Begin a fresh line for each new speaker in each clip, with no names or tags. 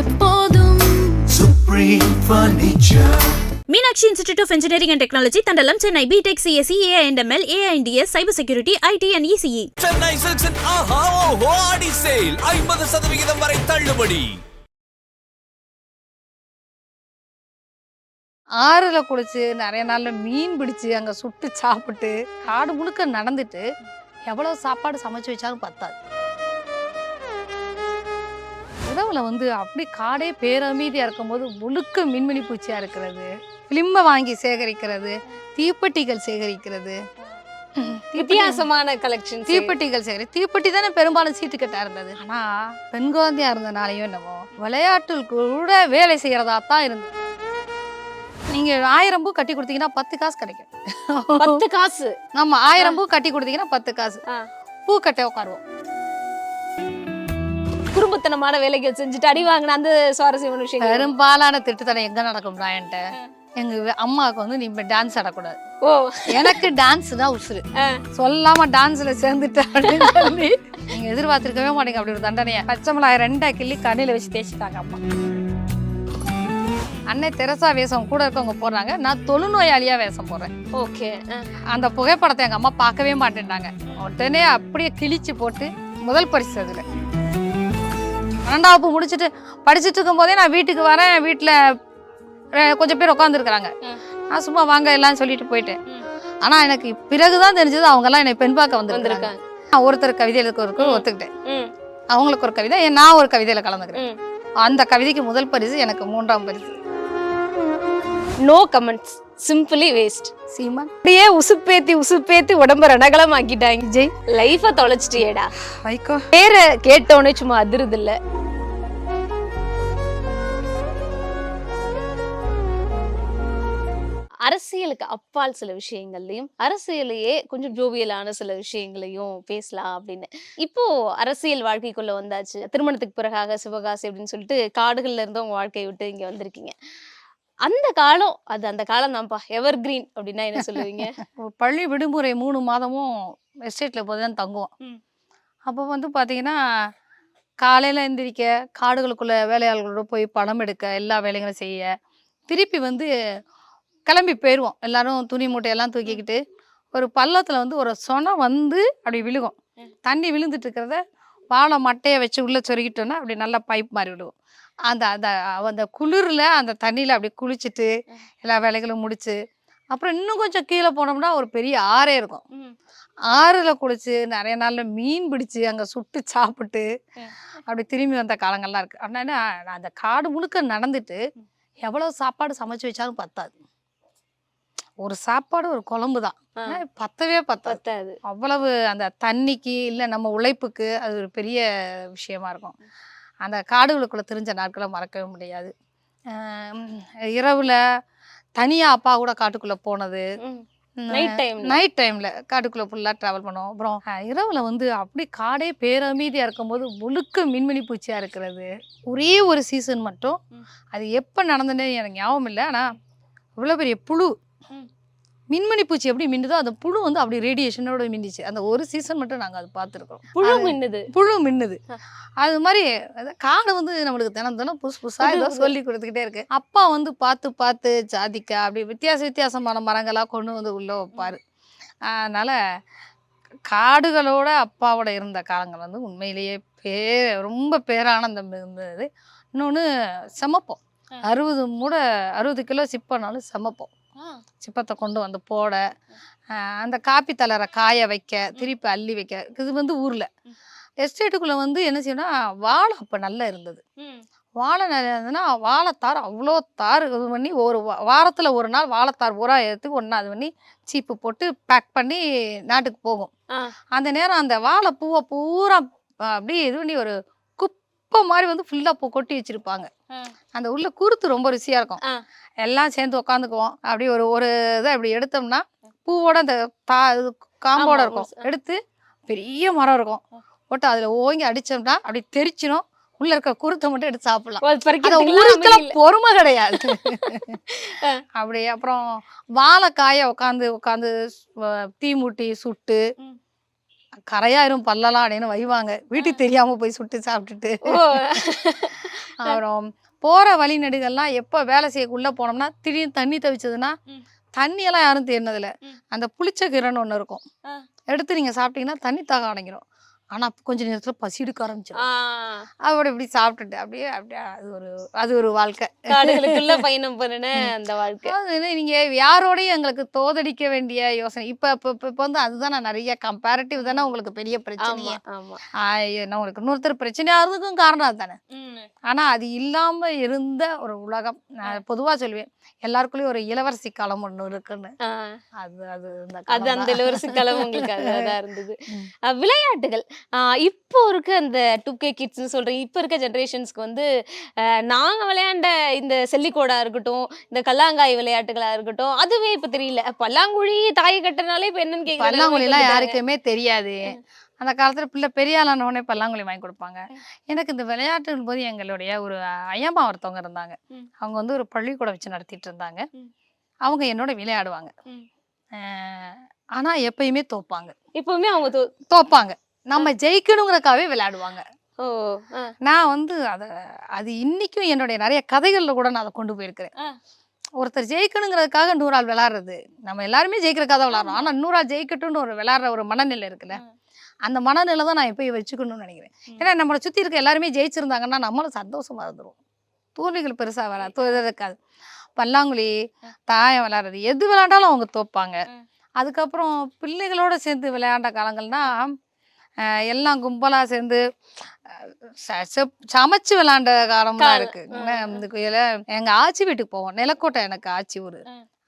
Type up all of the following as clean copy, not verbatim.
எப்போதும்
Supreme Furniture.
Meenakshi Institute of Engineering and Technology, Tandalam, Chennai, BTech, CSE, AI&ML, AI&DS, Cyber Security, IT and ECE.
Chennai Silks and Aha Oho Adi Sale 50% வரை தள்ளுபடி.
ஆறுல குளிச்சு நிறைய நாள்ல மீன் பிடிச்சு அங்க சுட்டு சாப்பிட்டு காடு முழுக்க நடந்துட்டு எவ்வளவு சாப்பாடு சமைச்சு வச்சாலும் பத்தாது. உணவுல அப்படி காடே பேரமீதியா இருக்கும்போது முழுக்க மின்மினி பூச்சியா இருக்கிறது, பிலிம்ப வாங்கி சேகரிக்கிறது, தீப்பெட்டிகள் சேகரிக்கிறது,
வித்தியாசமான கலெக்ஷன்
தீப்பெட்டிகள் தீப்பெட்டி தானே பெரும்பாலும் சீட்டுக்கட்டா இருந்தது. ஆனா பெண் குழந்தையா இருந்தனாலையும் என்னமோ விளையாட்டில் கூட வேலை செய்யறதா தான் இருந்தது. நீங்க 1000 பூ கட்டி கொடுத்தீங்கன்னா 10 காசு கிடைக்கும்.
10 காசு?
ஆமா, 1000 பூ கட்டி கொடுத்தீங்கன்னா 10 காசு. பூ கட்ட உட்காருவோம்.
குறும்புத்தனமான வேலைகள் செஞ்சுட்டு அடி வாங்கின அந்த சுவாரஸ்யமான விஷயம்.
பெரும்பாலான திட்டுத்தனம் எங்க நடக்கும்டா என்கிட்ட, எங்க அம்மாவுக்கு நீ டான்ஸ் ஆடக்கூடாது.
ஓ, எனக்கு
டான்ஸ் தான் உசுறு. சொல்லாம டான்ஸ்ல சேர்ந்துட்டு அப்படின்னு சொல்லி நீங்க எதிர்பார்த்திருக்கவே மாட்டீங்க அப்படி ஒரு தண்டனைய. பச்சை மிளகாய் 2 கிள்ளி கண்ணில வச்சு தேய்ச்சிட்டாங்க அம்மா. அன்னை தெரசா வேஷம் கூட இருக்கவங்க போடுறாங்க, நான் தொழுநோயாளியா வேஷம் போடுறேன்.
ஓகே.
அந்த புகைப்படத்தை எங்க அம்மா பார்க்கவே மாட்டேன்ட்டாங்க. உடனே அப்படியே கிழிச்சு போட்டு முதல் பரிசு அதுல 12வது முடிச்சுட்டு படிச்சுட்டு இருக்கும் போதே நான் வீட்டுக்கு வரேன். வீட்டுல கொஞ்சம் பேர் உட்காந்துருக்குறாங்க. நான் சும்மா வாங்க எல்லாம் சொல்லிட்டு போயிட்டேன். ஆனா எனக்கு பிறகுதான் தெரிஞ்சது அவங்க எல்லாம் என்னை பெண் பார்க்க வந்திருக்காங்க. நான் ஒருத்தர் கவிதையில ஒத்துக்கிட்டேன், அவங்களுக்கு ஒரு கவிதை, நான் ஒரு கவிதையில கலந்துக்கிறேன். அந்த கவிதைக்கு முதல் பரிசு, எனக்கு 3ஆம் பரிசு.
No comments, simply waste.
Seeman
அப்படியே உசுப்பேத்தி உடம்ப ரணகலம் ஆக்கிட்டாங்க. ஜெய், லைஃப தொலைச்சிட்டியேடா.
வைக்கோ
பேர கேட்டோன்னே சும்மா அதிருது இல்ல. அரசியலுக்கு அப்பால் சில விஷயங்கள்லையும், அரசியலையே கொஞ்சம் ஜோவியலான சில விஷயங்களையும் பேசலாம் அப்படின்னு. இப்போ அரசியல் வாழ்க்கைக்குள்ள வந்தாச்சு. திருமணத்துக்கு பிறகாக சிவகாசி அப்படின்னு சொல்லிட்டு காடுகள்ல இருந்து உங்க வாழ்க்கையை விட்டு இங்க வந்திருக்கீங்க. அந்த காலம், அது அந்த காலம் தான்ப்பா, எவர் கிரீன் அப்படின்னா என்ன சொல்லுவீங்க?
பள்ளி விடுமுறை 3 மாதமும் எஸ்டேட்ல போதுதான் தங்குவோம். அப்போ பாத்தீங்கன்னா காலையில எந்திரிக்க, காடுகளுக்குள்ள வேலையாளர்களோட போய் படம் எடுக்க, எல்லா வேலைகளும் செய்ய, திருப்பி கிளம்பி போயிடுவோம். எல்லாரும் துணி மூட்டையெல்லாம் தூக்கிக்கிட்டு ஒரு பள்ளத்துல ஒரு சொனை அப்படி விழுகும். தண்ணி விழுந்துட்டு இருக்கிறத வாழை மட்டையை வச்சு உள்ள சொருகிட்டோன்னா அப்படி நல்லா பைப் மாதிரி விடுவோம். அந்த அந்த அந்த குளிரில் அந்த தண்ணியில் அப்படி குளிச்சுட்டு எல்லா வேலைகளும் முடிச்சு, அப்புறம் இன்னும் கொஞ்சம் கீழே போனோம்னா ஒரு பெரிய ஆறே இருக்கும். ஆறுல குளிச்சு நிறைய நாள்ல மீன் பிடிச்சு அங்கே சுட்டு சாப்பிட்டு அப்படி திரும்பி வந்த காலங்கள்லாம் இருக்கு. அப்படின்னா அந்த காடு முழுக்க நடந்துட்டு எவ்வளவு சாப்பாடு சமைச்சு வச்சாலும் பத்தாது. ஒரு சாப்பாடு ஒரு குழம்பு தான், பத்தவே பத்தாது. அவ்வளவு அந்த தண்ணிக்கு இல்லை நம்ம உழைப்புக்கு அது ஒரு பெரிய விஷயமா இருக்கும். அந்த காடுகளுக்குள்ள தெரிஞ்ச நாட்களை மறக்கவே முடியாது. இரவுல தனியா அப்பா கூட காட்டுக்குள்ள போனது, நைட் டைம்ல காட்டுக்குள்ள ஃபுல்லா டிராவல் பண்ணுவோம். அப்புறம் இரவுல அப்படி காடே பேரமீதியா இருக்கும்போது முழுக்க மின்மினி பூச்சியா இருக்கிறது. ஒரே ஒரு சீசன் மட்டும், அது எப்ப நடந்ததுன்னு எனக்கு ஞாபகம் இல்லை. ஆனா இவ்வளவு பெரிய புழு, மின்மினி பூச்சி எப்படி மின்னுதோ அந்த புழு அப்படி ரேடியேஷனோட மின்னிச்சு. அந்த ஒரு சீசன் மட்டும் நாங்க அதை பார்த்துருக்கோம். புழு மின்னுது. அது மாதிரி காடு நம்மளுக்கு தினம் புதுசா ஏதோ சொல்லி கொடுத்துக்கிட்டே இருக்கு. அப்பா பார்த்து ஜாதிக்காய் அப்படி வித்தியாசமான மரங்களா கொண்டு உள்ள வைப்பாரு. அதனால காடுகளோட அப்பாவோட இருந்த காலங்கள் உண்மையிலேயே ரொம்ப பேரானந்தம் இருந்தது. இன்னொன்று சமைப்போம். 60 கிலோ சிப்பனாலும் சமைப்போம். சிப்பத்தை கொண்டு போட, அந்த காப்பி தளரை காய வைக்க, திருப்பி அள்ளி வைக்க. இது ஊர்ல. எஸ்டேட்டுக்குள்ள என்ன செய்யணும்னா வாழை அப்ப நல்லா இருந்தது. வாழை நிறைய இருந்ததுன்னா வாழைத்தார் அவ்வளோ தார் இது பண்ணி ஒரு வாரத்துல ஒரு நாள் வாழைத்தார் பூரா எடுத்து ஒன்றா இது பண்ணி சீப்பு போட்டு பேக் பண்ணி நாட்டுக்கு போகும். அந்த நேரம் அந்த வாழை பூவை பூரா அப்படி இது பண்ணி ஒரு குப்பை மாதிரி ஃபுல்லா கொட்டி வச்சிருப்பாங்க. அந்த உள்ள குருத்து ரொம்ப ருசியா இருக்கும். எல்லாம் சேர்ந்து உட்காந்துக்குவோம். அப்படி ஒரு இதை அப்படி எடுத்தோம்னா பூவோட அந்த காம்போட இருக்கும். எடுத்து பெரிய மரம் இருக்கும், போட்டு அதுல ஓங்கி அடிச்சோம்னா அப்படி தெரிச்சிடும். உள்ள இருக்க குருத்தை மட்டும் எடுத்து சாப்பிடலாம். பொறுமை கிடையாது. அப்படியே அப்புறம் வாழைக்காய உட்காந்து தீ மூட்டி சுட்டு கரையாயிரும் பல்லலாம் அப்படின்னு வைவாங்க. வீட்டுக்கு தெரியாம போய் சுட்டு சாப்பிட்டுட்டு அப்புறம் போற வழி நெடுகள்லாம் எப்ப வேலை செய்யக்குள்ள போனோம்னா திடீர்னு தண்ணி தவிச்சதுன்னா தண்ணியெல்லாம் யாரும் தேடினதில்ல. அந்த புளிச்ச கீரைன்னு ஒண்ணு இருக்கும், எடுத்து நீங்க சாப்பிட்டீங்கன்னா தண்ணி தாக அடங்கிடும். ஆனா கொஞ்ச நேரத்துல பசி எடுக்க ஆரம்பிச்சிடும். அப்படி இப்படி சாப்பிட்டுட்டு அப்படியே அப்படியே அது ஒரு வாழ்க்கை.
காடுகளுக்குள்ள பயணம் பண்ணின அந்த வாழ்க்கை.
அதாவது நீங்க யாரோடையும் எங்களுக்கு தோதடிக்க வேண்டிய யோசனை இப்ப வந்து அதுதான் நான் நிறைய கம்பேரிட்டிவ் தானே உங்களுக்கு பெரிய பிரச்சனையே. நான் உங்களுக்கு இன்னொருத்தர் பிரச்சனையா இருந்ததுக்கும் காரணம் அதுதானே. ஆனா அது இல்லாம இருந்த ஒரு உலகம். நான் பொதுவா சொல்லுவேன் எல்லாருக்குள்ளயும் ஒரு இளவரசி காலம் ஒண்ணு இருக்குன்னு. அது
அந்த இளவரசி காலம் உங்களுக்கு அதான் இருந்தது. விளையாட்டுகள் இப்போ இருக்க அந்த 2K கிட்ஸ்னு சொல்றேன், இப்போ இருக்க ஜெனரேஷன்ஸ்க்கு வந்து நாங்க விளையாண்ட இந்த செல்லிக்கோடா இருக்கட்டும், இந்த கல்லாங்காய் விளையாட்டுகளா இருக்கட்டும், அதுவே இப்ப தெரியல. பல்லாங்குழி தாயை கட்டினாலே இப்ப என்னன்னு கேட்க
பல்லாங்குழி எல்லாம் யாருக்குமே தெரியாது. அந்த காலத்துல பிள்ளை பெரிய ஆளானோடனே பல்லாங்குழி வாங்கி கொடுப்பாங்க. எனக்கு இந்த விளையாட்டுன்னு போது எங்களுடைய ஒரு ஐயம்மா ஒருத்தவங்க இருந்தாங்க. அவங்க வந்து ஒரு பள்ளிக்கூடம் வச்சு நடத்திட்டு இருந்தாங்க. அவங்க என்னோட விளையாடுவாங்க. ஆனா எப்பயுமே தோப்பாங்க.
எப்பவுமே அவங்க
தோப்பாங்க. நம்ம ஜெயிக்கணுங்கிறக்காவே விளையாடுவாங்க. நான் வந்து அது இன்னைக்கும் என்னுடைய நிறைய கதைகள்ல கூட நான் அதை கொண்டு போயிருக்கிறேன். ஒருத்தர் ஜெயிக்கணுங்கிறதுக்காக 100 ஆள் விளையாடுறது, நம்ம எல்லாருமே ஜெயிக்கிறதுக்காக தான் விளையாடுறோம். ஆனா 100 ஆள் ஜெயிக்கட்டும்னு ஒரு விளையாடுற ஒரு மனநிலை இருக்குல்ல, அந்த மனநிலை தான் நான் எப்பயும் வச்சுக்கணும்னு நினைக்கிறேன். ஏன்னா நம்மளை சுத்தி இருக்க எல்லாருமே ஜெயிச்சிருந்தாங்கன்னா நம்மளும் சந்தோஷமா இருந்துரும். தோல்விகள் பெருசா இருக்காது. பல்லாங்குழி தாயம் விளையாடுறது எது விளையாண்டாலும் அவங்க தோப்பாங்க. அதுக்கப்புறம் பிள்ளைகளோட சேர்ந்து விளையாண்ட காலங்கள்னா எல்லாம் கும்பலா சேர்ந்து சமைச்சு விளையாண்ட காலம்லாம் இருக்கு. எங்க ஆச்சி வீட்டுக்கு போவோம். நிலக்கோட்டை எனக்கு ஆச்சி ஊரு.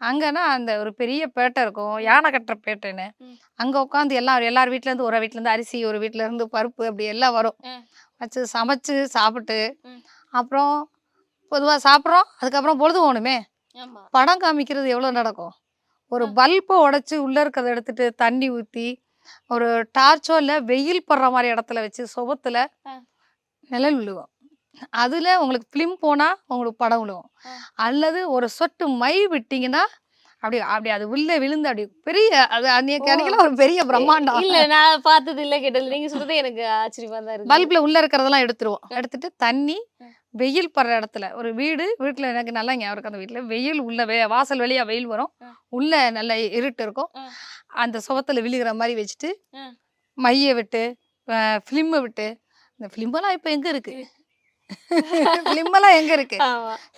அங்கன்னா அந்த ஒரு பெரிய பேட்டை இருக்கும், யானை கட்டுற பேட்டைன்னு. அங்க உட்காந்து எல்லார் வீட்டுல இருந்து ஒரு வீட்டுல இருந்து அரிசி, ஒரு வீட்டுல இருந்து பருப்பு, அப்படி எல்லாம் வரும். வச்சு சமைச்சு சாப்பிட்டு அப்புறம் பொதுவா சாப்பிட்றோம். அதுக்கப்புறம் பொழுது போகணுமே, படம் காமிக்கிறது எவ்வளவு நடக்கும். ஒரு பல்பை உடைச்சு உள்ள இருக்கிறத எடுத்துட்டு தண்ணி ஊத்தி ஒரு டார்ச்சோ இல்ல வெயில் படுற மாதிரி இடத்துல வச்சு சுபத்துல நிழல் விழுவோம். அதுல உங்களுக்கு பிலிம் போனா உங்களுக்கு படம் விழுவும். அல்லது ஒரு சொட்டு மை விட்டீங்கன்னா அப்படி அது உள்ள விழுந்து அப்படி பெரிய அது அன்னைக்கு ஒரு பெரிய பிரம்மாண்டம்.
இல்ல நான் பார்த்தது இல்ல, கேட்டது நீங்க சொல்றது எனக்கு ஆச்சரியமா தான் இருக்கு.
பல்ப்ல உள்ள இருக்கிறதெல்லாம் எடுத்துட்டு தண்ணி வெயில் படுற இடத்துல ஒரு வீட்டுல எனக்கு நல்லா ஞாபகம் இருக்கு. அந்த வீட்டுல வெயில் உள்ள வாசல் வழியா வெயில் வரும், உள்ள நல்ல இருட்டு இருக்கும். அந்த சுவத்துல விழுகிற மாதிரி வச்சுட்டு மைய விட்டு பிலிம் விட்டு, இந்த பிலிமெல்லாம் இப்ப எங்க இருக்கு? பிலிமெல்லாம் எங்க இருக்கு?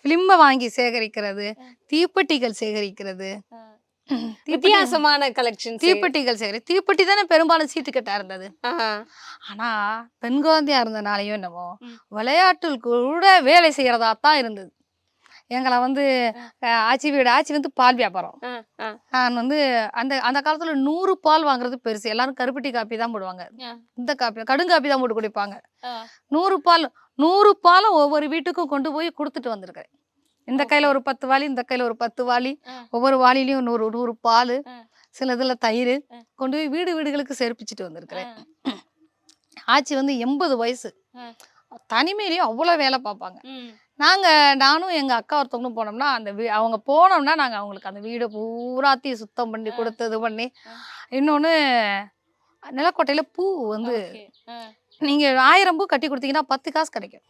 பிலிம்ப வாங்கி சேகரிக்கிறது, தீப்பெட்டிகள் சேகரிக்கிறது,
வித்தியாசமான கலெக்ஷன்
தீப்பெட்டிகள் தீப்பெட்டி தானே பெரும்பாலும் சீட்டுக்கட்டா இருந்தது. ஆனா பெண் குழந்தையா இருந்தனாலையும் என்னமோ விளையாட்டில் கூட வேலை செய்யறதா தான் இருந்தது. எங்களை வந்து ஆச்சி வந்து பால் வியாபாரம். நான் வந்து அந்த காலத்துல 100 பால் வாங்குறது பெருசு. எல்லாரும் கருப்பட்டி காப்பி தான் போடுவாங்க, இந்த காப்பி கடுங்காப்பி தான் போட்டு குடிப்பாங்க. 100 பாலும் ஒவ்வொரு வீட்டுக்கும் கொண்டு போய் கொடுத்துட்டு வந்திருக்கிறேன். இந்த கையில ஒரு 10 வாளி, இந்த கையில ஒரு 10 வாளி, ஒவ்வொரு வாளிலையும் 100 பால், சில இதுல தயிர் கொண்டு போய் வீடுகளுக்கு சேர்ப்பிச்சுட்டு வந்திருக்கிறேன். ஆச்சி வந்து 80 வயசு, தனிமையிலயும் அவ்வளவு வேலை பார்ப்பாங்க. நானும் எங்க அக்கா ஒருத்தவங்களும் போனோம்னா அவங்க போனோம்னா நாங்க அவங்களுக்கு அந்த வீடை பூராத்தையும் சுத்தம் பண்ணி கொடுத்தது பண்ணி. இன்னொன்னு நிலக்கோட்டையில பூ வந்து நீங்க 1000 பூ கட்டி கொடுத்தீங்கன்னா 10 காசு கிடைக்கும்.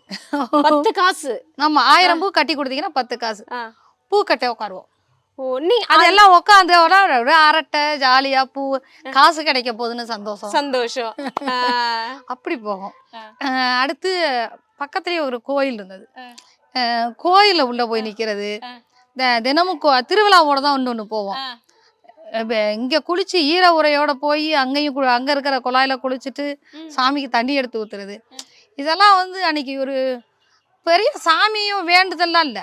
10 காசு?
ஆமா, 1000 பூ கட்டி கொடுத்தீங்கன்னா 10 காசு. பூ கட்ட உட்காருவோம்.
அதெல்லாம்
உட்காந்து அரட்டை ஜாலியா பூ காசு கிடைக்க போகுதுன்னு சந்தோஷம் அப்படி போகும். அடுத்து பக்கத்துலயே ஒரு கோயில் இருந்தது. கோயில உள்ள போய் நிக்கிறது, தினமும் திருவிழாவோட தான் ஒண்ணு போவோம். இங்க குளிச்சு ஈர உரையோட போய் அங்க இருக்கிற குழாயில குளிச்சுட்டு சாமிக்கு தண்ணி எடுத்து ஊத்துறது. இதெல்லாம் வந்து அன்னைக்கு ஒரு பெரிய சாமியும் வேண்டுதெல்லாம் இல்ல.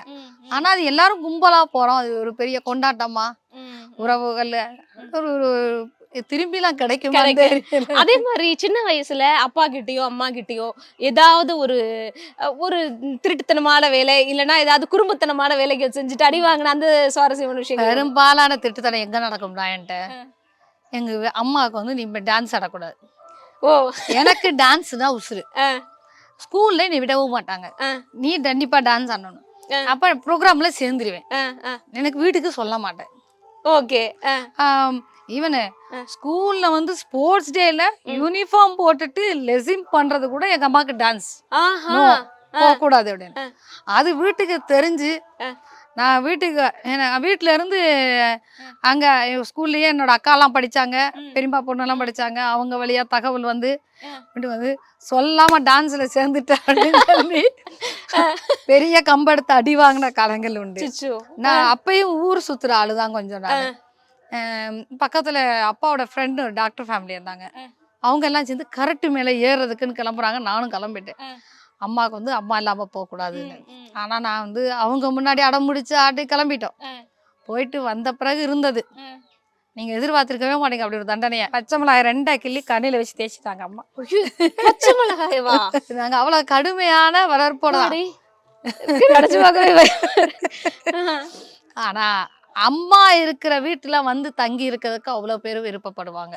ஆனா அது எல்லாரும் கும்பலா போறோம். அது ஒரு பெரிய கொண்டாட்டமா உறவுகள் ஒரு திரும்பிலாம் கிடைக்கும்.
அதே மாதிரி சின்ன வயசுல அப்பா கிட்டயோ அம்மா கிட்டயோ ஏதாவது ஒரு திருட்டுத்தனமான வேலை இல்லைன்னா ஏதாவது குறும்புத்தனமான வேலைக்கு செஞ்சுட்டு அடி வாங்கின அந்த சுவாரஸ்யமான விஷயம்?
பெரும்பாலான திருட்டுத்தனம் எங்க நடக்கும்டா என்கிட்ட. எங்க அம்மாவுக்கு வந்து நீ டான்ஸ் ஆடக்கூடாது. எனக்கு டான்ஸ் தான் உசுறு. ஸ்கூல்ல நீ விடவும் மாட்டாங்க, நீ கண்டிப்பா டான்ஸ் ஆடணும். அப்ப ப்ரோக்ராம்ல சேர்ந்துருவேன். எனக்கு வீட்டுக்கு சொல்ல மாட்டேன்.
ஓகே.
ஈவன் ஸ்கூல்ல வந்து ஸ்போர்ட்ஸ் டேல யூனிஃபார்ம் போட்டுட்டு லெசிம் பண்றது கூட எங்க அம்மாக்கு டான்ஸ். போகக்கூடாது அப்படின்னு. அது வீட்டுக்கு தெரிஞ்சு நான் வீட்டுல இருந்து அங்க ஸ்கூல்லயே என்னோட அக்காலாம் படிச்சாங்க, பெரியம்மா பொண்ணெல்லாம் படிச்சாங்க. அவங்க வழியா தகவல் வந்து சொல்லாம டான்ஸ்ல சேர்ந்துட்டேன் அப்படின்னு சொல்லி பெரிய கம்பெடுத்து அடி வாங்கின காலங்கள் உண்டு. நான் அப்பயும் ஊர் சுத்துற ஆளுதான் கொஞ்சம். நான் பக்கத்துல அப்பாவோட ஃப்ரெண்டு டாக்டர் ஃபேமிலி இருந்தாங்க. அவங்க எல்லாம் சேர்ந்து கரெக்ட் மேல ஏறுறதுக்குன்னு கிளம்புறாங்க. நானும் கிளம்பிட்டேன். அம்மாவுக்கு வந்து அம்மா இல்லாம போகக்கூடாதுன்னு. ஆனா நான் வந்து அவங்க முன்னாடி அடம் முடிச்சு ஆட்டி கிளம்பிட்டோம். போயிட்டு வந்த பிறகு இருந்தது நீங்க எதிர்பார்த்திருக்கவே மாட்டீங்க அப்படி ஒரு தண்டனைய. பச்சை மிளகாய் 2 கிள்ளி கண்ணில வச்சு தேய்ச்சிட்டாங்க அம்மா.
பச்சை மிளகாயவா?
நாங்க அவ்வளவு கடுமையான வளர்ப்போட. ஆனா அம்மா இருக்கிற வீட்டுல வந்து தங்கி இருக்கிறதுக்கு அவ்வளவு பேர் விருப்பப்படுவாங்க.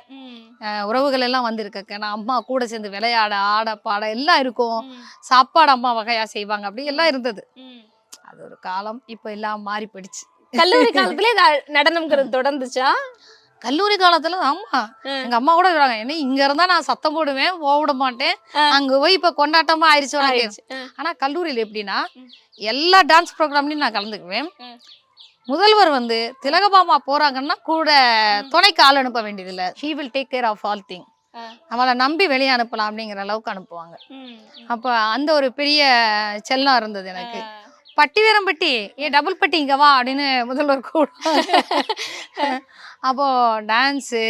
உறவுகள் எல்லாம் வந்து இருக்க. நான் அம்மா கூட சேர்ந்து விளையாட, ஆட, பாட எல்லாம் இருக்கும். சாப்பாடு அம்மா வகையா செய்வாங்க. அப்படி எல்லாம் இருந்தது. அது ஒரு காலம். இப்ப எல்லாம் மாறி போயிடுச்சு.
கல்லூரி காலத்திலே நடனம்ங்கிறது தொடர்ந்துச்சா?
கல்லூரி காலத்துல ஆமா எங்க அம்மா கூட சொல்றாங்க, என்ன இங்க இருந்தா நான் சத்தம் போடுவேன், போட மாட்டேன், அங்க போய் இப்ப கொண்டாட்டமா ஆயிடுச்சு. ஆனா கல்லூரியில எப்படின்னா எல்லா டான்ஸ் ப்ரோக்ராம்லயும் நான் கலந்துக்குவேன். முதல்வர் வந்து திலகபாமா போறாங்கன்னா கூட துணைக்கு ஆள் அனுப்ப வேண்டியது இல்ல. He will take care of all thing. அவளை நம்பி வெளியே அனுப்பலாம் அப்படிங்கிற அளவுக்கு அனுப்புவாங்க. அப்ப அந்த ஒரு பெரிய செல்லம் இருந்தது எனக்கு. பட்டி வீரம்பட்டி டபுள் பட்டி இங்க வா அப்படின்னு முதல்வர் கூட. அப்போ டான்ஸு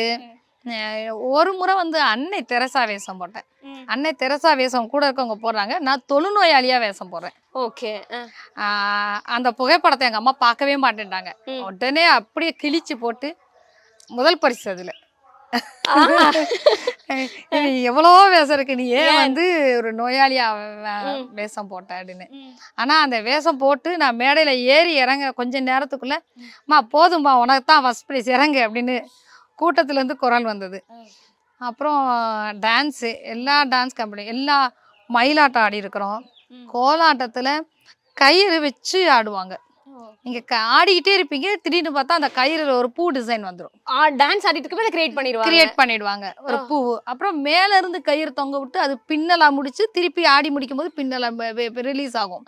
ஒரு முறை வந்து அன்னை தெரசா வேஷம் போட்டேன். அன்னை தெரசா வேஷம் கூட இருக்கவங்க போடுறாங்க, நான் தொழுநோயாளியா வேஷம் போடுறேன்.
ஓகே.
அந்த புகைப்படத்தை எங்க அம்மா பார்க்கவே மாட்டேன்ட்டாங்க. உடனே அப்படியே கிழிச்சு போட்டு முதல் பரிசு அதுல. எவ்வளவோ வேஷம் இருக்கு, நீ ஏன் வந்து ஒரு நோயாளியா வேஷம் போட்ட அப்படின்னு. ஆனா அந்த வேஷம் போட்டு நான் மேடையில ஏறி இறங்க கொஞ்ச நேரத்துக்குள்ள மா போதும்பா உனக்கு தான் ஃபர்ஸ்ட் ப்ரைஸ் இறங்கு அப்படின்னு கூட்டத்துல இருந்து குரல் வந்தது. அப்புறம் டான்ஸு எல்லா டான்ஸ் கம்பெனி எல்லா மயிலாட்டம் ஆடி இருக்கிறோம். கோலாட்டத்துல கயிறு வச்சு ஆடுவாங்க. நீங்க ஆடிக்கிட்டே இருப்பீங்க, திடீர்னு பார்த்தா அந்த கயிறுல ஒரு பூ டிசைன் வந்துடும்.
டான்ஸ் ஆடிட்டு இருக்கப்ப கிரியேட்
பண்ணிடுவாங்க ஒரு பூ. அப்புறம் மேல இருந்து கயிறு தொங்க விட்டு அது பின்னலா முடிச்சு திருப்பி ஆடி முடிக்கும் போது பின்னலா ரிலீஸ் ஆகும்.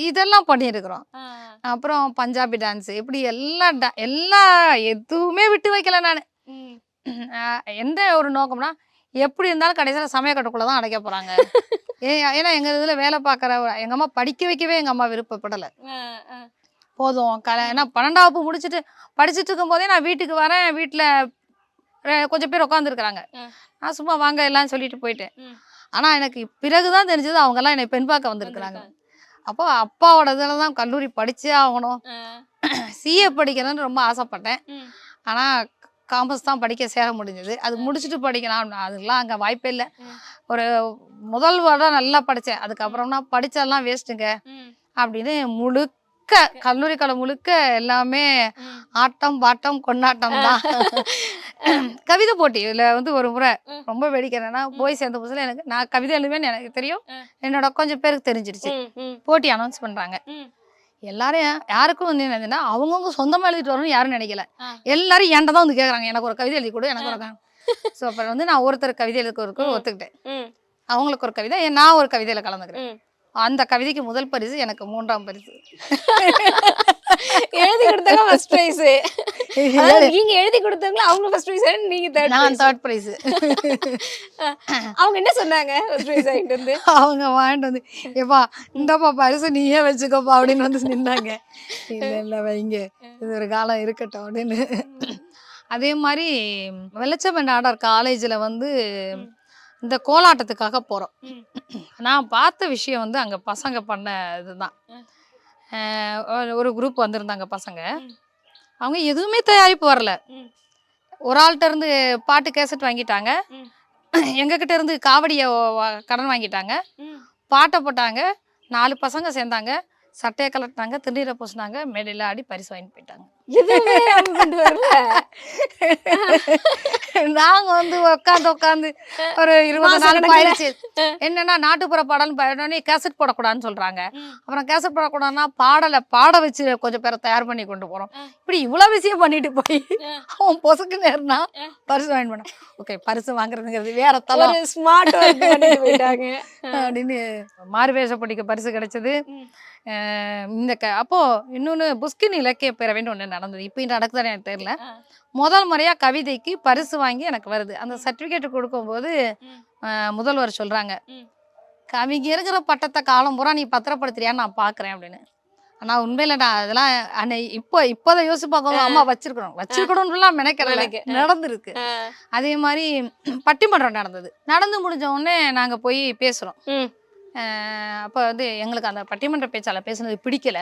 இதெல்லாம் பண்ணியிருக்கிறோம். அப்புறம் பஞ்சாபி டான்ஸ் இப்படி எல்லா எதுவுமே விட்டு வைக்கல நான். எந்த ஒரு நோக்கம்னா எப்படி இருந்தாலும் கடைசியில் சமயக்கட்டுக்குள்ளதான் அடைக்க போறாங்க. ஏன்னா எங்க இதுல வேலை பார்க்குற எங்க அம்மா படிக்க வைக்கவே எங்க அம்மா விருப்பப்படலை. போதும் ஏன்னா 12வது முடிச்சுட்டு படிச்சுட்டு இருக்கும் போதே நான் வீட்டுக்கு வரேன். வீட்டுல கொஞ்சம் பேர் உட்காந்துருக்குறாங்க. நான் சும்மா வாங்க எல்லாம் சொல்லிட்டு போயிட்டேன். ஆனா எனக்கு பிறகுதான் தெரிஞ்சது அவங்க எல்லாம் என்னை பெண் பார்க்க வந்திருக்கிறாங்க. அப்போ அப்பாவோட இதுலதான் கல்லூரி படிச்சே ஆகணும். சிஏ படிக்கணும்னு ரொம்ப ஆசைப்பட்டேன். ஆனா காமர்ஸ் தான் படிக்க சேர முடிஞ்சது. அது முடிச்சுட்டு படிக்கலாம் அதெல்லாம் அங்கே வாய்ப்பே இல்லை. ஒரு முதல் வருடம் நல்லா படித்தேன். அதுக்கப்புறம்னா படித்தெல்லாம் வேஸ்ட்டுங்க அப்படின்னு முழுக்க கல்லூரி காலம் முழுக்க எல்லாமே ஆட்டம் பாட்டம் கொண்டாட்டம் தான். கவிதை போட்டி இதில் வந்து ஒரு முறை ரொம்ப வேடிக்கைன்னா போய் சேர்ந்த புதுசில் எனக்கு நான் கவிதை எழுதுவேன்னு எனக்கு தெரியும். என்னோட கொஞ்சம் பேருக்கு தெரிஞ்சிருச்சு. போட்டி அனௌன்ஸ் பண்ணுறாங்க. எல்லாரும் யாருக்கும் வந்து என்னதுன்னா அவங்கவுங்க சொந்தமா எழுதிட்டு வரணும்னு யாரும் நினைக்கல. எல்லாரும் என்கிட்ட தான் வந்து கேட்குறாங்க, எனக்கு ஒரு கவிதை எழுதி கொடு, எனக்கு ஒரு. ஸோ அப்புறம் வந்து நான் ஒருத்தர் கவிதை எழுதுக்கு ஒத்துக்கிட்டேன். அவங்களுக்கு ஒரு கவிதை, நான் ஒரு கவிதையில கலந்துக்கிறேன். அந்த கவிதைக்கு முதல் பரிசு, எனக்கு 3ஆம் பரிசு.
எழுதி கொடுத்தாங்க ஃபர்ஸ்ட் பிரைஸ். நீங்க எழுதி கொடுத்தவங்க அவங்க ஃபர்ஸ்ட் பிரைஸ், நீங்க
தேர்ட் பிரைஸ்.
அவங்க என்ன சொன்னாங்க ஃபர்ஸ்ட் பிரைஸ் வாங்கிட்டு வந்து?
அவங்க வாங்கிட்டு வந்து ஏப்பா இந்தப்பா பரிசு நீயே வச்சுக்கோப்பா அப்படின்னு வந்து நின்னாங்க. இல்லை வைங்க, இது ஒரு காலம் இருக்கட்டும் அப்படின்னு. அதே மாதிரி வெள்ளச்சம் நாடார் காலேஜில் வந்து இந்த கோலாட்டத்துக்காக போகிறோம். நான் பார்த்த விஷயம் வந்து அங்கே பசங்க பண்ண இதுதான். ஒரு குரூப் வந்திருந்தாங்க பசங்க. அவங்க எதுவுமே தயாரிப்பு வரல. ஒரு ஆள்கிட்ட இருந்து பாட்டு கேசட் வாங்கிட்டாங்க, எங்ககிட்ட இருந்து காவடியை கடன் வாங்கிட்டாங்க, பாட்டை போட்டாங்க. 4 பசங்க சேர்ந்தாங்க, சட்டையை கலட்டினாங்க, திருநீரை பூசினாங்க, மேடையில் ஆடி பரிசு வாங்கிட்டு போயிட்டாங்க. நாங்க வந்து உட்காந்து ஒரு 20 நாள் ஆயிடுச்சு. என்னன்னா நாட்டுப்புற பாடல் பாடனே கேசட் போடக்கூடாதுன்னு சொல்றாங்க. அப்புறம் கேசட் போடக்கூடாதுன்னா பாட வச்சு கொஞ்சம் பேரை தயார் பண்ணி கொண்டு போறோம். இப்படி இவ்வளவு விஷயம் பண்ணிட்டு போய் அவன் பொசுக்கு நேர்னா பரிசு வாங்கி பண்ண. ஓகே, பரிசு வாங்குறதுங்கிறது வேற தவிர
ஸ்மார்ட் போயிட்டாங்க
அப்படின்னு மாறுவேஷ போட்டிக்கு பரிசு கிடைச்சது. இந்த அப்போ இன்னொன்னு புஷ்கின் இலக்கிய பேரவைன்னு ஒண்ணு நடந்தது. இப்ப நடக்குதானே எனக்கு தெரியல. முதல் முறையா கவிதைக்கு பரிசு வாங்கி எனக்கு வருது. அந்த சர்டிபிகேட் கொடுக்கும்போது முதல்வர் சொல்றாங்க, கவிஞருங்கிற பட்டத்தை காலம் பூரா நீ பத்திரப்படுத்துறியான்னு நான் பாக்குறேன் அப்படின்னு. ஆனா உண்மையில நான் அதெல்லாம் இப்போதான் யோசிச்சு பார்க்கணும். அம்மா வச்சிருக்கணும்லாம் நினைக்கிறேன். நடந்திருக்கு. அதே மாதிரி பட்டிமன்றம் நடந்து முடிஞ்ச உடனே நாங்க போய் பேசுறோம். அப்ப வந்து எங்களுக்கு அந்த பட்டிமன்ற பேச்சாளர் பேசுனது பிடிக்கல.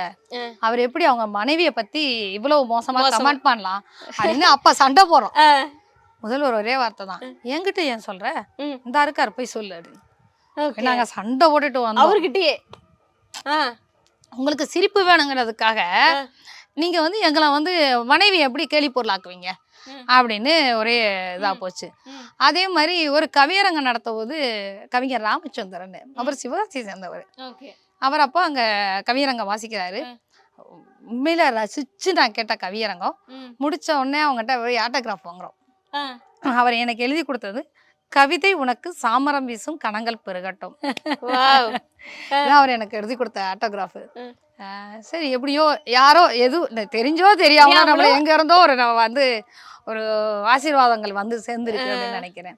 அவர் எப்படி அவங்க மனைவிய பத்தி இவ்வளவு மோசமா கமெண்ட் பண்ணலாம் அப்படின்னு அப்ப சண்டை போறோம். முதல்வர் ஒரே வார்த்தை தான், என்கிட்ட ஏன் சொல்ற, இந்த இருக்காரு போய் சொல்லு அப்படின்னு. நாங்க சண்டை போட்டுட்டு வந்தோம்
அவர்கிட்டயே.
உங்களுக்கு சிரிப்பு வேணுங்கிறதுக்காக நீங்க வந்து எங்களை வந்து மனைவி எப்படி கேலி பொருளாக்குவீங்க அப்படின்னு ஒரே இதா போச்சு. அதே மாதிரி ஒரு கவியரங்கம் நடத்த போது கவிஞர் ராமச்சந்திரன், அவர் சிவகாசியை சேர்ந்தவர். அவர் அப்போ அங்க கவியரங்கம் வாசிக்கிறாரு. உண்மையில ரசிச்சு நான் கேட்ட கவியரங்கம். முடிச்ச உடனே அவங்ககிட்ட போய் ஆட்டோகிராஃப் வாங்குறோம். அவர் எனக்கு எழுதி கொடுத்தது, கவிதை உனக்கு சாமரம் வீசும் கணங்கள் பெருகட்டும். அவர் எனக்கு எழுதி கொடுத்த ஆட்டோகிராஃப். சரி, எப்படியோ யாரோ எதுவும் தெரிஞ்சோ தெரியாம நம்மள எங்க இருந்தோ ஒரு ஆசீர்வாதங்கள் வந்து சேர்ந்துருக்கு அப்படின்னு நினைக்கிறேன்.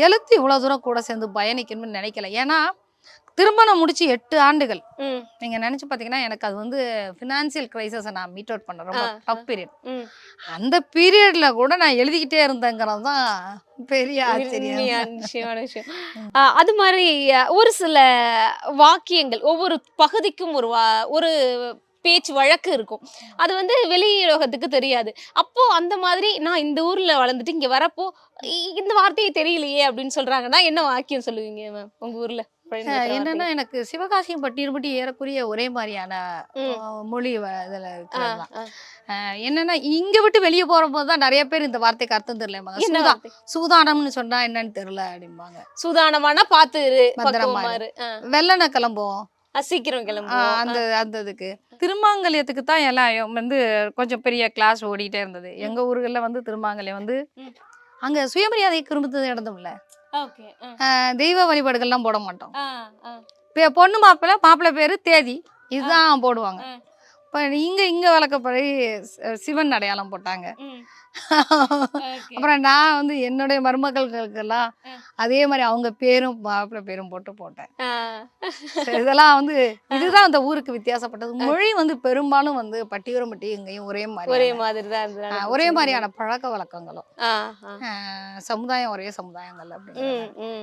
எழுத்து இவ்வளவு தூரம் கூட சேர்ந்து பயணிக்கணும்னு நினைக்கல. ஏன்னா திருமணம் முடிச்சு 8 ஆண்டுகள். நீங்க நினைச்சு பாத்தீங்கன்னா எனக்கு அது வந்து பினான்சியல் கிரைசிஸை நான் மீட் அவுட் பண்ண ரொம்ப டஃப் பீரியட். அந்த பீரியட்ல கூட நான் எழுதிக்கிட்டே இருந்தேங்கிறது தான் பெரிய
ஆச்சரியமான விஷயம். அது மாதிரி ஒரு சில வாக்கியங்கள் ஒவ்வொரு பகுதிக்கும் ஒரு பேச்சு வழக்கு இருக்கும். அது வந்து வெளியுலகத்துக்கு தெரியாது. அப்போ அந்த மாதிரி நான் இந்த ஊர்ல வளர்ந்துட்டு இங்க வரப்போ இந்த வார்த்தையை தெரியலையே அப்படின்னு சொல்றாங்கன்னா என்ன வாக்கியம் சொல்லுவீங்க மேம் உங்க ஊர்ல?
என்னன்னா எனக்கு சிவகாசியும் பட்டியல் ஏறக்குரிய ஒரே மாதிரியான மொழி இதுல இருக்கிறதுதான். என்னன்னா இங்க விட்டு வெளியே போற போதுதான் நிறைய பேர் இந்த வார்த்தைக்கு அர்த்தம் தெரியல. சூதானம்னு சொன்னா என்னன்னு தெரியல அப்படிம்பாங்க.
சூதானமானா பாத்து
வெள்ளன கிளம்புவோம்,
சீக்கிரம் கிளம்புவோம்.
அந்த இதுக்கு திருமாங்கல்யத்துக்கு தான் எல்லாம் வந்து கொஞ்சம் பெரிய கிளாஸ் ஓடிட்டே இருந்தது. எங்க ஊர்கள்ல வந்து திருமாங்கல்யம் வந்து அங்க சுயமரியாதை குடும்பத்து நடந்தோம்ல, தெய்வ வழிபாடுகள்லாம் போட மாட்டோம். பொண்ணு மாப்பிள்ளை பேரு தேதி இதுதான் போடுவாங்க. இப்ப இங்க வழக்கப்படி சிவன் அடையாளம் போட்டாங்க. அப்புறம் நான் வந்து என்னுடைய மருமகளுக்கெல்லாம் அதே மாதிரி அவங்க பேரும் மாப்பிள்ளை பேரும் போட்டு போட்டேன். இதெல்லாம் வந்து இதுதான் அந்த ஊருக்கு வித்தியாசப்பட்டது. மொழி வந்து பெரும்பாலும் வந்து பட்டியூரம்பட்டி எங்கேயும் ஒரே மாதிரி தான், ஒரே மாதிரியான பழக்க வழக்கங்களும், சமுதாயம் ஒரே சமுதாயங்கள் அப்படின்னு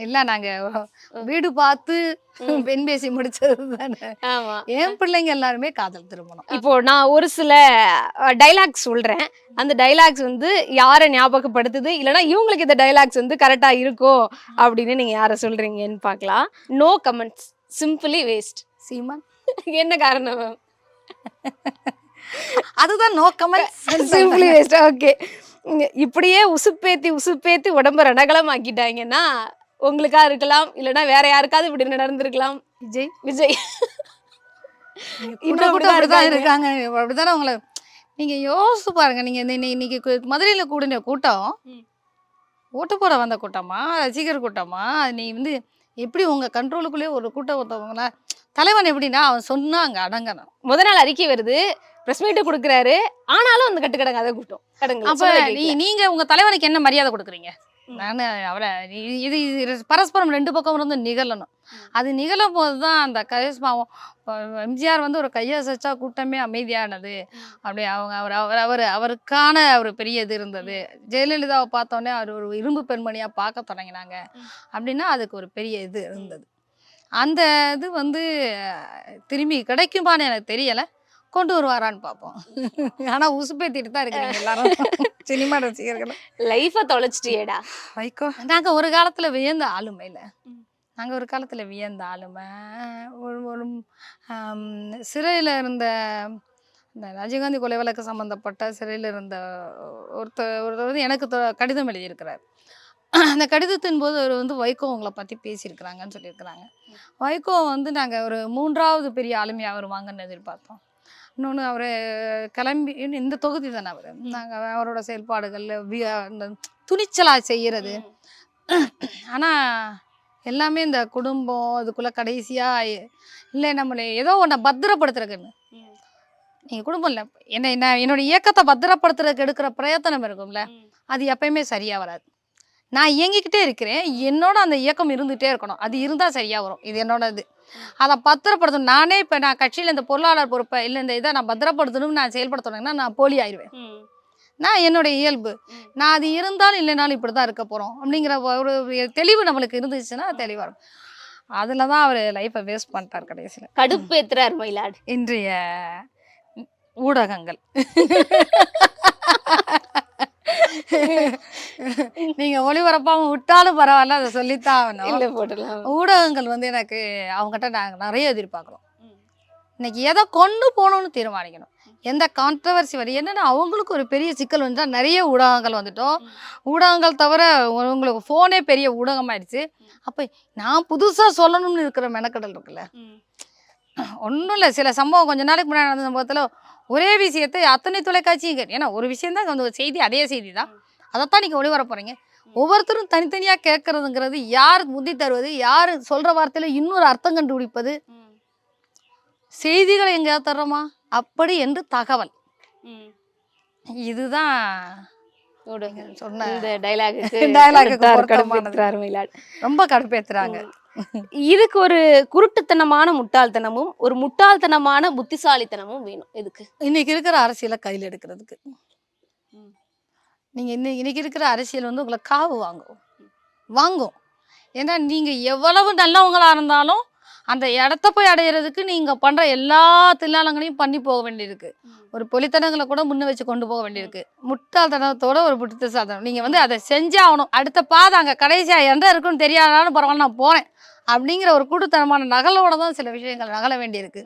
எல்லாம் நாங்க வீடு பார்த்து பெண் பேசி முடிச்சது தானே. என் பிள்ளைங்க எல்லாருமே காதல் திருமணம்.
இப்போ நான் ஒரு சில டைலாக்ஸ் சொல்றேன். அந்த டைலாக்ஸ் வந்து யாரை ஞாபகப்படுத்துது, இல்லைன்னா இவங்களுக்கு இந்த டைலாக்ஸ் வந்து கரெக்டா இருக்கும் அப்படின்னு நீங்க யாரை சொல்றீங்கன்னு பார்க்கலாம். No comments, simply waste.
Seeman.
என்ன காரணம் மேம்?
அதுதான் no comments,
simply waste. Okay, இப்படியே உசுப்பேத்தி உடம்ப ரணகலம் ஆக்கிட்டாங்கன்னா உங்களுக்கா இருக்கலாம், இல்லைன்னா வேற யாருக்காவது இப்படி நடந்திருக்கலாம். விஜய்
அப்படிதான் இருக்காங்க. அப்படித்தானே உங்களை நீங்க யோசிச்சு பாருங்க. நீங்க இன்னைக்கு மதுரையில கூடின கூட்டம் ஓட்டு போட வந்த கூட்டமா, ரசிகர் கூட்டமா? நீ வந்து எப்படி உங்க கண்ட்ரோலுக்குள்ளேயே ஒரு கூட்டம் ஒருத்தவங்களா? தலைவன் எப்படின்னா அவன் சொன்னா அங்க அடங்கணும்.
முதல் நாள் அறிக்கை வருது, பிரஸ் மீட் கொடுக்குறாரு, ஆனாலும் அந்த கட்டுக்கடங்காத கூட்டம்.
அப்ப நீங்க உங்க தலைவனுக்கு என்ன மரியாதை கொடுக்குறீங்க? நான் அவரை இது பரஸ்பரம் 2 பக்கம் இருந்து நிகழணும். அது நிகழும் போதுதான் அந்த கரிஸ்மாவும். எம்ஜிஆர் வந்து ஒரு கையசைச்சா கூட்டமே அமைதியானது. அப்படியே அவருக்கான ஒரு பெரிய இது இருந்தது. ஜெயலலிதாவை பார்த்தோன்னே அவர் ஒரு இரும்பு பெண்மணியா பார்க்க தொடங்கினாங்க அப்படின்னா அதுக்கு ஒரு பெரிய இது இருந்தது. அந்த இது வந்து திரும்பி கிடைக்குமான்னு எனக்கு தெரியல. கொண்டு வருவாரான்னு பார்ப்போம். ஆனா உசுப்பேத்திட்டு தான் இருக்கிறீங்க எல்லாரும் சினிமா ரசிகர்கள்.
லைஃபை தொலைச்சிட்டியேடா
வைக்கோ. நாங்க ஒரு காலத்துல வியந்த ஆளுமை ஒரு சிறையில இருந்த இந்த ராஜீவ்காந்தி கொலை வழக்கு சம்மந்தப்பட்ட சிறையில் இருந்த ஒருத்தர் வந்து எனக்கு கடிதம் எழுதியிருக்கிறார். அந்த கடிதத்தின் போது அவர் வந்து வைகோ உங்களை பற்றி பேசியிருக்கிறாங்கன்னு சொல்லியிருக்கிறாங்க. வைகோ வந்து நாங்கள் ஒரு 3வது பெரிய ஆளுமையாக வருவாங்கன்னு எதிர்பார்த்தோம். இன்னொன்று அவர் கிளம்பி இந்த தொகுதி தானே அவர், நாங்கள் அவரோட செயல்பாடுகள் இந்த துணிச்சலாக செய்கிறது. ஆனால் எல்லாமே இந்த குடும்பம் அதுக்குள்ளே கடைசியாக இல்லை நம்மளை ஏதோ ஒன்றை பத்திரப்படுத்துறதுக்குன்னு. நீங்கள் குடும்பம் இல்லை என்னோட இயக்கத்தை பத்திரப்படுத்துறதுக்கு எடுக்கிற பிரயத்தனம் இருக்கும்ல, அது எப்பயுமே சரியாக வராது. நான் இயங்கிக்கிட்டே இருக்கிறேன், என்னோட அந்த இயக்கம் இருந்துகிட்டே இருக்கணும், அது இருந்தால் சரியாக வரும். இது என்னோட இது, அதை பத்திரப்படுத்தணும். நானே இப்போ நான் கட்சியில் இந்த பொருளாளர் பொறுப்பை இல்லை இந்த இதை நான் பத்திரப்படுத்தணும்னு நான் செயல்படுத்தணுங்கன்னா நான் போலி ஆயிடுவேன். நான் என்னோட இயல்பு, நான் அது இருந்தாலும் இல்லைனாலும் இப்படி தான் இருக்க போகிறோம் அப்படிங்கிற ஒரு தெளிவு நம்மளுக்கு இருந்துச்சுன்னா தெளிவாக இருக்கும். அதில் தான் அவர் லைஃப்பை வேஸ்ட் பண்ணிட்டார் கடைசியில்.
கடுப்பேத்துறார் மயிலாடு
இன்றைய ஊடகங்கள். நீங்க ஒளிபரப்பாம விட்டாலும் பரவாயில்ல, அதை சொல்லித்தான் ஆகணும். ஊடகங்கள் வந்து எனக்கு அவங்ககிட்ட நாங்கள் நிறைய எதிர்பார்க்குறோம். இன்னைக்கு எதை கொண்டு போகணும்னு தீர்மானிக்கணும். எந்த கான்ட்ரவர்சி வரும் என்னன்னா அவங்களுக்கு ஒரு பெரிய சிக்கல் வந்துட்டா நிறைய ஊடகங்கள் வந்துட்டோம். ஊடகங்கள் தவிர உங்களுக்கு ஃபோனே பெரிய ஊடகமாயிடுச்சு. அப்போ நான் புதுசாக சொல்லணும்னு இருக்கிற மெனக்கடல் இருக்குல்ல, ஒன்றும் இல்லை. சில சம்பவம் கொஞ்ச நாளைக்கு முன்னாடி நடந்த சம்பவத்தில் ஒரே விஷயத்தை அத்தனை தொலைக்காட்சியும் ஏன்னா ஒரு விஷயம் தான் வந்து செய்தி, அதே செய்தி தான், அதைத்தான் நீங்கள் ஒளிபர போகிறீங்க. ஒவ்வொருத்தரும் தனித்தனியாக கேட்கறதுங்கிறது, யார் முந்தி தருவது, யார் சொல்கிற வார்த்தையில் இன்னொரு அர்த்தம் கண்டுபிடிப்பது, செய்திகளை எங்கேயாவது தர்றோமா அப்படி என்று தகவல். இதுதான் சொன்ன ரொம்ப கடுப்பேத்துறாங்க.
இதுக்கு ஒரு குருட்டுத்தனமான முட்டாள்தனமும் ஒரு முட்டாள்தனமான புத்திசாலித்தனமும் வேணும். எதுக்கு
இன்னைக்கு இருக்கிற அரசியலை கையில் எடுக்கிறதுக்கு. நீங்க இன்னைக்கு இருக்கிற அரசியல் வந்து உங்களை காவு வாங்கும். ஏன்னா நீங்க எவ்வளவு நல்லவங்களா இருந்தாலும் அந்த இடத்த போய் அடையிறதுக்கு நீங்க பண்ற எல்லா தில்லாலங்களையும் பண்ணி போக வேண்டியிருக்கு. ஒரு பொலித்தனங்களை கூட முன்ன வச்சு கொண்டு போக வேண்டியிருக்கு. முட்டாள்தனத்தோட ஒரு புத்திசாலித்தனம். நீங்க வந்து அதை செஞ்சே ஆகணும். அடுத்த பாதை அங்கே கடைசியா எந்த இருக்குன்னு தெரியாதாலும் பரவாயில்ல நான் போனேன் அப்படிங்கிற ஒரு கூட்டுத்தனமான நகலோட தான் சில விஷயங்கள் நகல வேண்டியிருக்கு.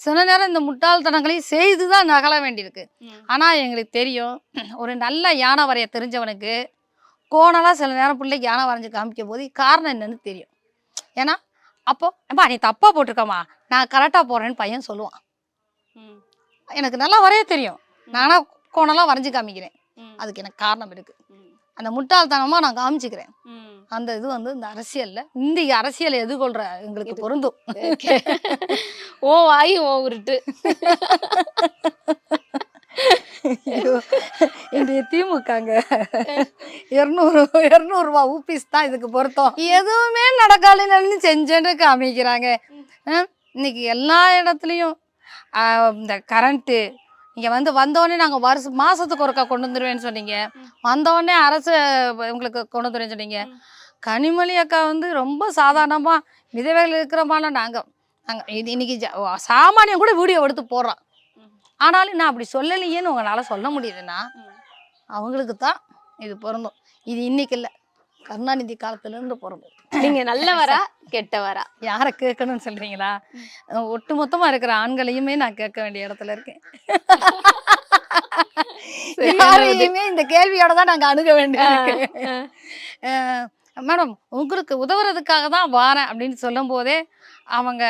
சில நேரம் இந்த முட்டாள்தனங்களையும் செய்துதான் நகல வேண்டியிருக்கு. ஆனா எங்களுக்கு தெரியும், ஒரு நல்ல யானை வரைய தெரிஞ்சவனுக்கு கோணலா சில நேரம் பிள்ளைக்கு யானை வரைஞ்சு காமிக்கும் போது காரணம் என்னன்னு தெரியும். ஏன்னா அப்போ அம்மா நீ தப்பா போட்டிருக்கம்மா, நான் கரெக்டா போறேன்னு பையன் சொல்லுவான். எனக்கு நல்லா வரைய தெரியும், நானா கோணலாம் வரைஞ்சு காமிக்கிறேன், அதுக்கு எனக்கு காரணம் இருக்கு. அந்த முட்டாள்தனமா நான் காமிச்சுக்கிறேன். அந்த இது வந்து இந்த அரசியல்ல இந்திய அரசியலை எதிர்கொள்ற எங்களுக்கு பொருந்தும்.
ஓ வாயு ஓ உருட்டு.
இன்றைய திமுகங்க 200 ரூபா ஊபிஸ் தான் இதுக்கு பொருத்தம். எதுவுமே நடக்காதுன்னு செஞ்சேன்னு காமிக்கிறாங்க. இன்னைக்கு எல்லா இடத்துலையும் இந்த கரண்ட்டு நீங்கள் வந்து வந்தோடனே நாங்கள் மாதத்துக்கு ஒருக்கா கொண்டு வந்துடுவேன்னு சொன்னீங்க, வந்தோடனே அரசு உங்களுக்கு கொண்டு வந்துடுவேன்னு சொன்னீங்க. கனிமொழி அக்கா வந்து ரொம்ப சாதாரணமாக விதவைகள் இருக்கிறமான நாங்கள் இது இன்னைக்கு சாமானியம் கூட வீடியோ எடுத்து போடுறான். ஆனாலும் நான் அப்படி சொல்லலையேன்னு உங்களால் சொல்ல முடியுதுன்னா அவங்களுக்கு தான் இது பொருந்தும். இது இன்னைக்கு இல்லை, கருணாநிதி காலத்துலேருந்து பொருந்தும்.
நீங்க நல்லவரா கெட்டவரா
யாரை கேட்கணும்னு சொல்றீங்களா? ஒட்டு மொத்தமா இருக்கிற ஆண்களையுமே நான் கேட்க வேண்டிய இடத்துல இருக்கேன். யாரையுமே இந்த கேள்வியோட தான் நாங்க அணுக வேண்டிய. மேடம் உங்களுக்கு உதவுறதுக்காக தான் வாரேன் அப்படின்னு சொல்லும் போதே அவங்க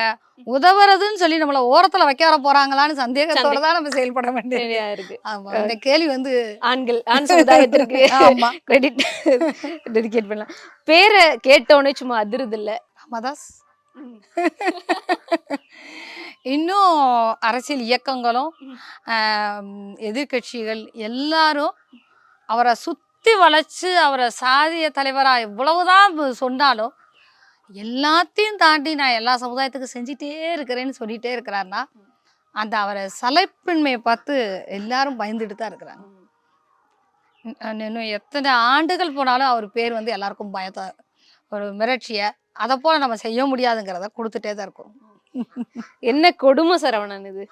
உதவுறதுன்னு சொல்லி நம்மள ஓரத்துல வைக்க வர போறாங்களான்னு சந்தேகத்தோட தான் நம்ம செயல்பட வேண்டியதா இருக்கு. ஆமா, இந்த கேள்வி வந்து
ஆண் சமுதாயத்திற்கு கிரெடிட் டெடிகேட் பண்ணலாம். பேரை கேட்டோன்னே சும்மா அதிருது இல்ல
ராமதாஸ். இன்னும் அரசியல் இயக்கங்களும் எதிர்கட்சிகள் எல்லாரும் அவரை சுத்தி வளைச்சு அவரை சாதிய தலைவரா எவ்வளவுதான் சொன்னாலும் எல்லாத்தையும் தாண்டி நான் எல்லா சமுதாயத்துக்கும் செஞ்சுட்டே இருக்கிறேன்னு சொல்லிட்டே இருக்கிறாருன்னா அந்த அவரை சலைப்பின்மையை பார்த்து எல்லாரும் பயந்துட்டு தான் இருக்கிறாங்க. இன்னும் எத்தனை ஆண்டுகள் போனாலும் அவர் பேர் வந்து எல்லாருக்கும் பயத்தை ஒரு மிரட்சியை அதை போல நம்ம செய்ய முடியாதுங்கிறத கொடுத்துட்டே தான் இருக்கும்.
என்ன கொடுமை சரவணன் இது.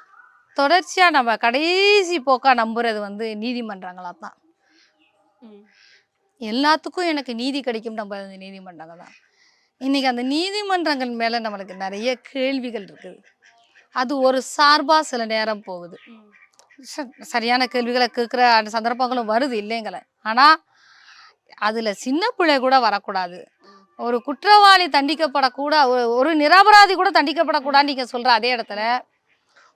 தொடர்ச்சியா நம்ம கடைசி போக்கா நம்புறது வந்து நீதிமன்றங்களா தான். எல்லாத்துக்கும் எனக்கு நீதி கிடைக்கும் நம்ம நீதிமன்றங்கள் தான். இன்னைக்கு அந்த நீதிமன்றங்கள் மேல நம்மளுக்கு நிறைய கேள்விகள் இருக்குது. அது ஒரு சார்பா சில நேரம் போகுது. சரியான கேள்விகளை கேட்குற அந்த சந்தர்ப்பங்களும் வருது இல்லைங்களே. ஆனால் அதில் சின்ன பிள்ளை கூட வரக்கூடாது. ஒரு குற்றவாளி தண்டிக்கப்படக்கூட, ஒரு நிரபராதி கூட தண்டிக்கப்படக்கூடாதுன்னு நீங்கள் சொல்கிற அதே இடத்துல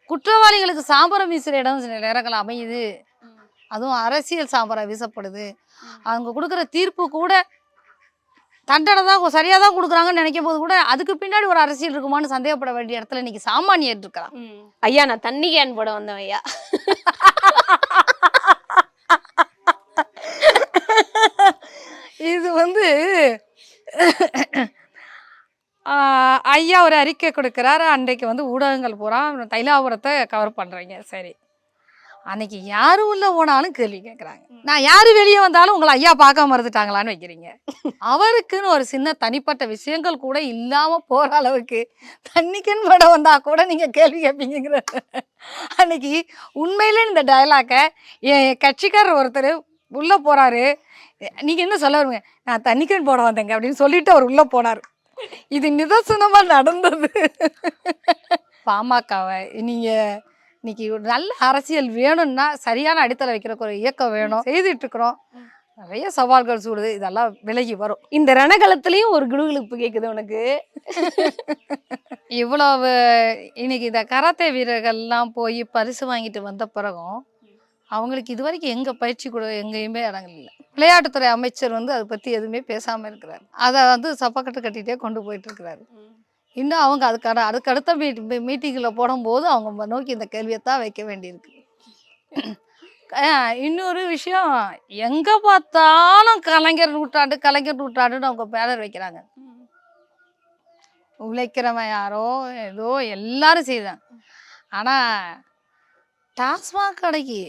குற்றவாளிகளுக்கு சாம்பரம் வீசுகிற இடம் சில நேரங்கள் அமையுது. அதுவும் அரசியல் சாம்பரம் வீசப்படுது. அவங்க கொடுக்குற தீர்ப்பு கூட தண்டனை தான் சரியாக தான் கொடுக்குறாங்கன்னு நினைக்கும் போது கூட அதுக்கு பின்னாடி ஒரு அரசியல் இருக்குமான்னு சந்தேகப்பட வேண்டிய இடத்துல இன்னைக்கு சாமானியர் இருக்கிறான்.
ஐயா நான் தண்ணி கேன் போட வந்தேன் ஐயா.
இது ஐயா ஒரு அறிக்கை கொடுக்குறாரு. அன்றைக்கு ஊடகங்கள் பூரா தைலாபுரத்தை கவர் பண்ணுறீங்க. சரி, அன்னைக்கு யாரு உள்ள போனாலும் கேள்வி கேட்குறாங்க. நான் யாரு வெளியே வந்தாலும் உங்களை ஐயா பார்க்க மறந்துட்டாங்களான்னு வைக்கிறீங்க. அவருக்குன்னு ஒரு சின்ன தனிப்பட்ட விஷயங்கள் கூட இல்லாமல் போகிற அளவுக்கு தண்ணிக்குன்னு படம் வந்தால் கூட நீங்கள் கேள்வி கேட்பீங்கிற அன்னைக்கு உண்மையிலே இந்த டயலாக்கை என் கட்சிக்காரர் ஒருத்தர் உள்ளே போகிறாரு. நீங்கள் என்ன சொல்ல வருங்க, நான் தண்ணிக்குன்னு போட வந்தேங்க அப்படின்னு சொல்லிட்டு அவர் உள்ளே போனார். இது நிதர்சனமாக நடந்தது. பாமகவை நீங்கள் இன்னைக்கு ஒரு நல்ல அரசியல் வேணும்னா சரியான அடித்தளை வைக்கிறக்கு ஒரு இயக்கம் வேணும். செய்துட்டு இருக்கிறோம். நிறைய சவால்கள் சூடுது. இதெல்லாம் விலகி வரும்.
இந்த ரணகலத்திலையும் ஒரு குடுகுடுப்பு கேட்குது உனக்கு.
இவ்வளவு இன்னைக்கு இந்த கராத்தே வீரர்கள்லாம் போய் பரிசு வாங்கிட்டு வந்த பிறகும் அவங்களுக்கு இது வரைக்கும் எங்கே பயிற்சி கூட எங்கேயுமே இடங்கள் இல்லை. விளையாட்டுத்துறை அமைச்சர் அதை பற்றி எதுவுமே பேசாமல் இருக்கிறார். அதை சப்பக்கட்டு கட்டிகிட்டே கொண்டு போயிட்டு இருக்கிறாரு. இன்னும் அவங்க அதுக்கு அடுத்த மீட்டிங்கில் போடும்போது அவங்க நோக்கி இந்த கேள்வியை தான் வைக்க வேண்டியிருக்கு. இன்னொரு விஷயம், எங்கே பார்த்தாலும் கலைஞர் நூற்றாண்டுன்னு அவங்க பேனர் வைக்கிறாங்க. உழைக்கிறவன் யாரோ ஏதோ எல்லாரும் செய்தாங்க. ஆனால் டாஸ்மாக் கடைக்கு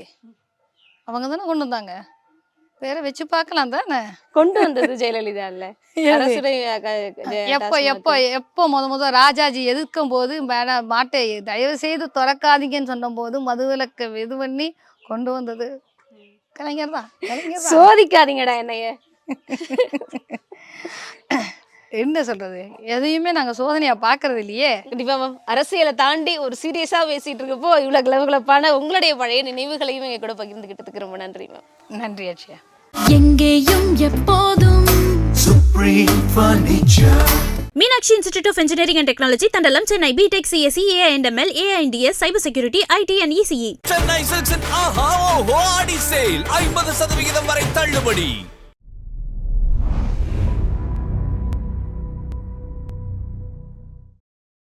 அவங்க தானே கொண்டு வந்தாங்க. வேற வச்சு பார்க்கலாம் தானே.
கொண்டு வந்தது ஜெயலலிதா இல்ல.
எப்போ முத ராஜாஜி எதிர்க்கும் போது மாட்டை தயவு செய்து திறக்காதீங்கன்னு சொன்ன போது மதுவிலக்கு இது பண்ணி கொண்டு வந்தது கலைஞர் தான்.
சோதிக்காதீங்கடா என்னைய.
என்ன சொல்றது, எதையுமே நாங்க சோதனையா பாக்குறது இல்லையே.
கண்டிப்பா மேம். அரசியலை தாண்டி ஒரு சீரியஸா பேசிட்டு இருக்கப்போ இவ்வளவு கிளவுகளப்பான உங்களுடைய பழைய நினைவுகளையும் எங்க கூட பகிர்ந்துகிட்டதுக்கு ரொம்ப நன்றி மேம்.
நன்றி அட்சயா.
எங்கேயும் எப்போதும்
Supreme Furniture.
Meenakshi Institute of Engineering and Technology, Tandalam, Chennai, BTech, CSE, AI&ML, AI&DS, Cyber Security, IT and ECE.
Chennai Silks and ஆஹா ஓஹோ ஆடி சேல் 50% வரை தள்ளுபடி.